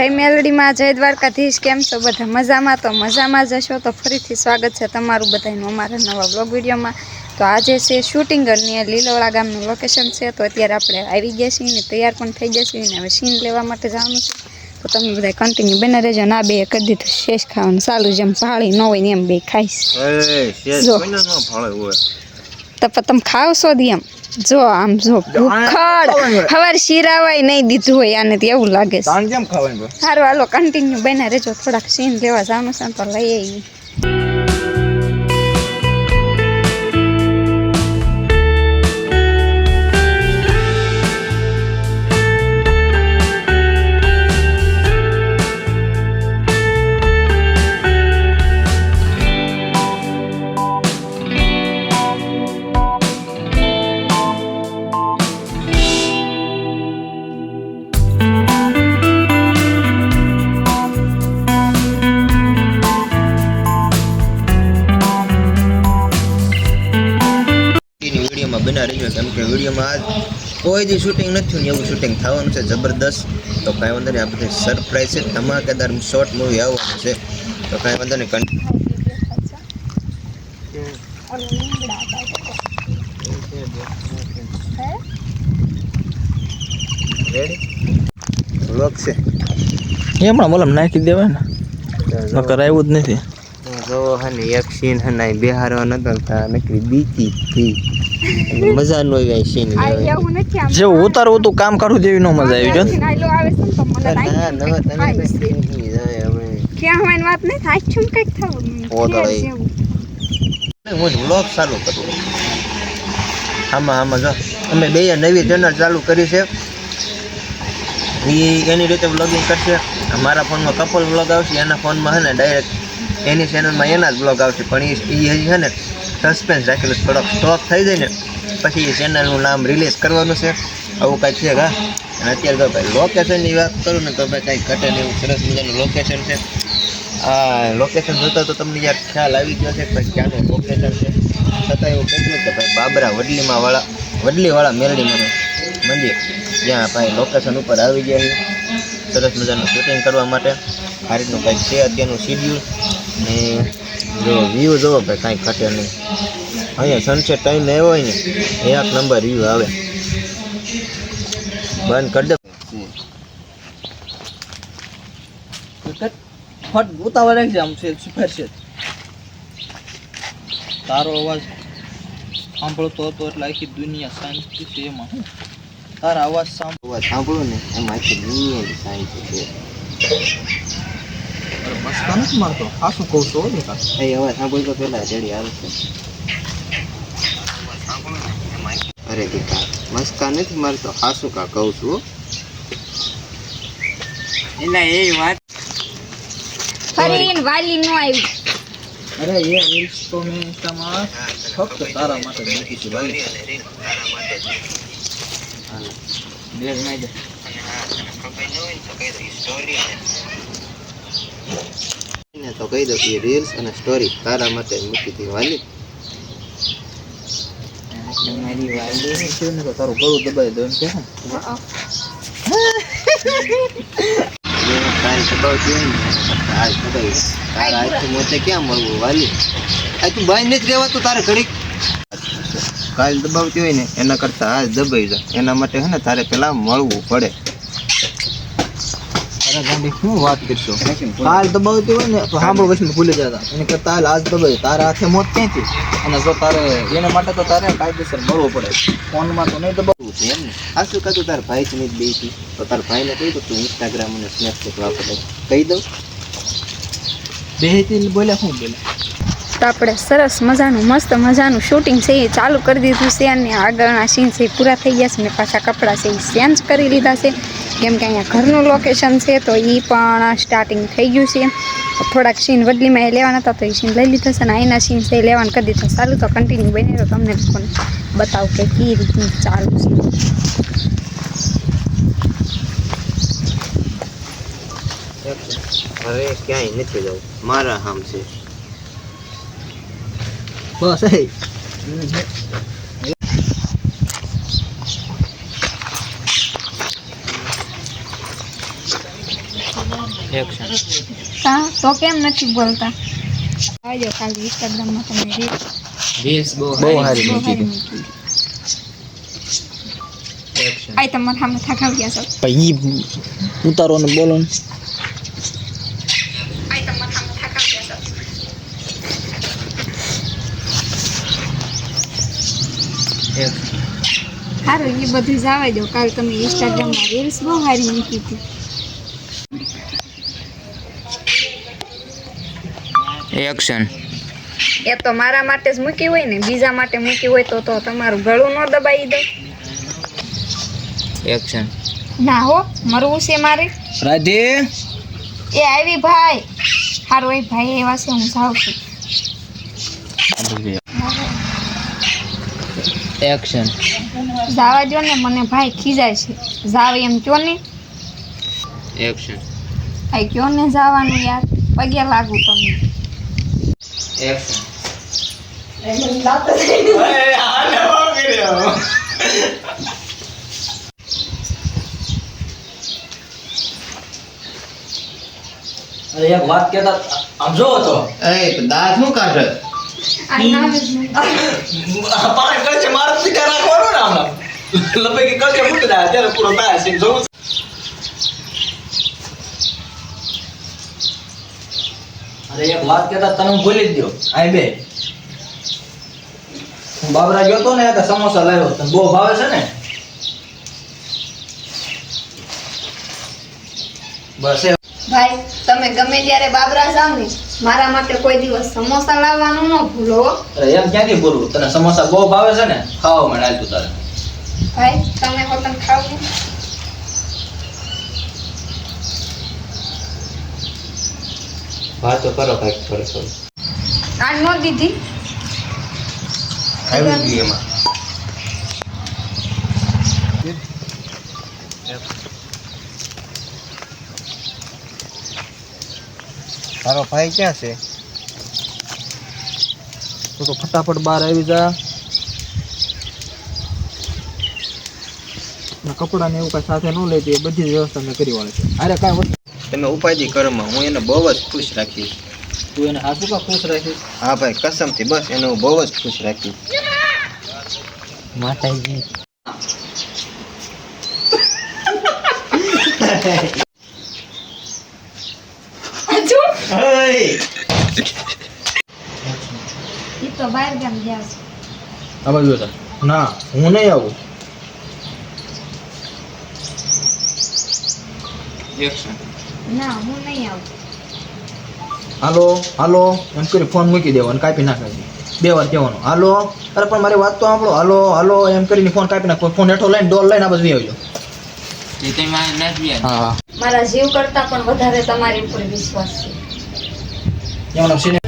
जय मेलडी में जय द्वारकाधीश। केम छो बधा मजा में? तो मजा में जशो तो फरीथी स्वागत है तमारू बधाईनुं अमारा नवा ब्लॉग विडियो में। तो आज से शूटिंग करनी लीलोड़ा गामनुं लोकेशन है। तो अत्यारे आपणे आवी गया छीए ने तैयार पण थई गया छीए ने हवे सीन लेवा माटे जवानुं छे। तो तमे बधाय कंटिन्यू बने रहेजो। ना बे कर दीधुं शेष खावानुं चालू, जेम पाળી न होय ने एम बे खाईश। शेष कोઈને न भाळे होय तो तमे खाव छो दी एम जो आम जो भूखड़ हवार शीरावाय नहीं दीधुं होय आने तो एवुं लागे छे। केम खावाय हारू हालो कंटिन्यू बने रहेजो। थोड़ा सीन लेवा जवानुं छे तो लई आवी। बना रही है केम के वीडियो में आज कोई जी शूटिंग नहीं एवं शूटिंग थवानुं छे जबरदस्त। तो कई वांधो नहीं, आपणे सरप्राइज है धमाकेदार शॉर्ट मूवी आववानुं छे। तो कई वांधो नहीं व्लॉग छे ये हमारा मलम नाखी देवाय ने नकर आव्युं ज नथी। जो है ने एक सीन है ना बिहारवा नतो नकरी बीती थी मजा न आई सीन जे उतारવું તું કામ કરું જેવી નો મજા આવી ગઈ। ना ना तने नहीं जाय હવે क्या हमारी बात नहीं था छुम कઈક થાવ ઓદળાઈ હું વ્લોગ ચાલુ કરું આમાં જો અમે બે નવી ચેનલ ચાલુ કરી છે। એની રીતે વ્લોગિંગ કરશે। મારા ફોનમાં કપલ વ્લોગ આવશે, એના ફોનમાં છે ને ડાયરેક્ટ એની ચેનલમાં એના જ વ્લોગ આવશે। પણ એ હજી છે ને સસ્પેન્સ રાખેલું, થોડોક સ્ટોક થઈ જાય ને પછી એ ચેનલનું નામ રિલીઝ કરવાનું છે। આવું કાંઈક છે હા। અને અત્યારે તો ભાઈ લોકેશનની વાત કરું ને તો ભાઈ કાંઈ ઘટે ને એવું સરસ મજાનું લોકેશન છે। આ લોકેશન જોતા તો તમને યાર ખ્યાલ આવી ગયો છે કે ક્યાંનું લોકેશન છે। છતાં એવું કહેલું કે ભાઈ બાબરા વડલીવાળા મેલડીમાંનું મંદિર, જ્યાં ભાઈ લોકેશન ઉપર આવી ગયા છે સરસ મજાનું શૂટિંગ કરવા માટે। આ રીતનું કંઈક છે અત્યારનું શિડ્યુલ ને જો વ્યૂ જોવો ભાઈ કાંઈ ઘટે નહીં। અહીંયા સનસેટ ટાઈમ આવ્યો હોય ને એક નંબર વ્યૂ આવે। બંધ કરી દે ફટ ઉતાવળ રાખજે, આમ છે સુપર છે તારો અવાજ સાંભળતો હતો એટલે આખી દુનિયા શાંતિ છે। એમાં હું તારા અવાજ સાંભળો ને એમાં આખી દુનિયાની શાંતિ છે। મસ્કા નથી મારતો, આ શું કહું છું ને કા એ અવાજ સાંભળતો પહેલા જડી આવે છે। અરે દીકા મસ્કા નથી મારતો, આ શું કા કહું છું એના એ વાત ફરીન વાલી નો આવી। અરે એ રીલ્સ તો મેં ઇન્સ્ટામાં ફક્ત તારા માટે જ મૂકી છે ભાઈ। બેગ નાઈ દે ને તો કહી દો કે રીલ્સ અને સ્ટોરી તારા માટે મૂકી હતી વાલી। મારી વાલી શું ને તો તારું ગળું દબાઈ દો એમ કે તારી દબાવતી હોય ને આજ દબાવી તારા આજથી મોતે ક્યાં મળવું વાલી? આ તું બાઈ નથી રહેવાતું તારે ઘડીક કાલ દબાવતી હોય ને એના કરતાં આજ દબાઈ જા। એના માટે છે ને તારે પેલા મળવું પડે। અરે ગાંડી શું વાત કરશો? કાલ દબાવતી હોય ને તો સાંભળો વચમાં ભૂલી જતા, એને કરતા હાલ આજ દબાવી તારા હાથે મોત ક્યાંથી? અને જો તારે એના માટે તો તારે કાયદેસર મળવું પડે, ફોનમાં તો નહીં દબાવવું છે એમ ને। આ શું કહ્યું તારા ભાઈ જ નથી બેસી તો તારા ભાઈને કહી દો તું ઇન્સ્ટાગ્રામ અને સ્નેપચેટ વાપરે કહી દઉં બેહીથી બોલ્યા શું બોલ્યા? तो આપણે સરસ મજાનું મસ્ત મજાનું શૂટિંગ છે એ ચાલુ કરી દીધું છે। અને આગળના સીન છે પૂરા થઈ ગયા છે ને પાછા કપડાં છે એ ચેન્જ કરી લીધા છે, કેમ કે અહીંયા ઘરનું લોકેશન છે તો એ પણ સ્ટાર્ટિંગ થઈ ગયું છે। થોડાક સીન વડલીમાં એ લેવાના હતા તો એ સીન લઈ લીધા છે, અને અહીંના સીન છે એ લેવાનું કરી દીધા। ચાલુ તો કન્ટિન્યુ બની તો તમને લોકોને બતાવું કે કઈ રીતનું ચાલુ છે। હવે ક્યાંય નથી જવું, મારા હામ છે બસ એ એક્શન કા તો કેમ નથી બોલતા આવજો કાલે ઇન્સ્ટાગ્રામમાં તમે રીલ્સ બહુ બહુ સારી બહુ મૂકી સારી હતી. મૂકી. એક્શન આય તમારા સામે થકાવ્યા છો પછી ઉતારો ને બોલો ને. આય તમારા સામે થકાવ્યા છો એક્શન સારું એ બધું જ આવે જો કાલે તમે ઇન્સ્ટાગ્રામમાં રીલ્સ બહુ સારી મૂકી હતી એક્શન એ તો મારા માટે જ મૂકી હોય ને બીજા માટે મૂકી હોય તો તમારું ગળું ન દબાઈ દો એક્શન ના હો મરવું છે મારે રાધે એ આવી ભાઈ હારું એ ભાઈ એવા છે હું જાઉં છું એક્શન જાવા દો ને મને ભાઈ ખીજાય છે જાવ એમ કયો ને એક્શન આ કયો ને જવાનું યાર પગે લાગુ તમને એક્શન અરે એક વાત કેતા આમ જો તો એ દાંત શું કાઢે પાણી કળશે મારો સીધા રાખવાનો ને આમાં લપેકી કળશે મૂકી દે ત્યારે પૂરો થાય છે જોવું છે. અરે એક વાત કેતા તમે ભૂલી જ દો આય બે હું બાબરા ગયો તો ને તો સમોસા લાવ્યો તને બહુ ભાવે છે ને બસ એ ભાઈ તમે ગમે ત્યારે બાબરા જાવ ને મારા માટે કોઈ દિવસ સમોસા લાવવાનું ન ભૂલો હો. અરે એમ ક્યાંથી બોલવું તને સમોસા બહુ ભાવે છે ને ખાવા મળે આલતું તારે ભાઈ તમે હોતન ખાવ ને વાતો કરો કાંઈક થોડી આ ન દીધી આવી ગઈ એમાં તારો ભાઈ ક્યાં છે તો ફટાફટ બહાર આવી જા કપડા ને એવું કઈ સાથે ન લેતી એ બધી જ વ્યવસ્થા મેં કરી વાળી છે અરે કાંઈ વસ્તુ તમે ઉપાધિ કરમાં હું એને બહુ જ ખુશ રાખીશ તું એને હાથું કા ખુશ રાખીશ હા ભાઈ કસમથી બસ એને હું બહુ જ ખુશ રાખીશ માતાજી ઈ તો બહાર ગામ ગયા છે આ બાજુ હતા ના હું નહીં આવું એક્શન ના હું નહીં આવું હાલો હાલો એમ કરી ફોન મૂકી દેવાનો કાપી નાખાય 2 વાર કહેવાનું હાલો અરે પણ મારી વાત તો સાંભળો હાલો હાલો એમ કરીને ફોન કાપી નાખો ફોન હેઠો લઈને ડોલ લઈને આ બાજુ આવજો એ તો મારે નથી હા મારા જીવ કરતા પણ વધારે તમારી ઉપર વિશ્વાસ છે એમાં સિને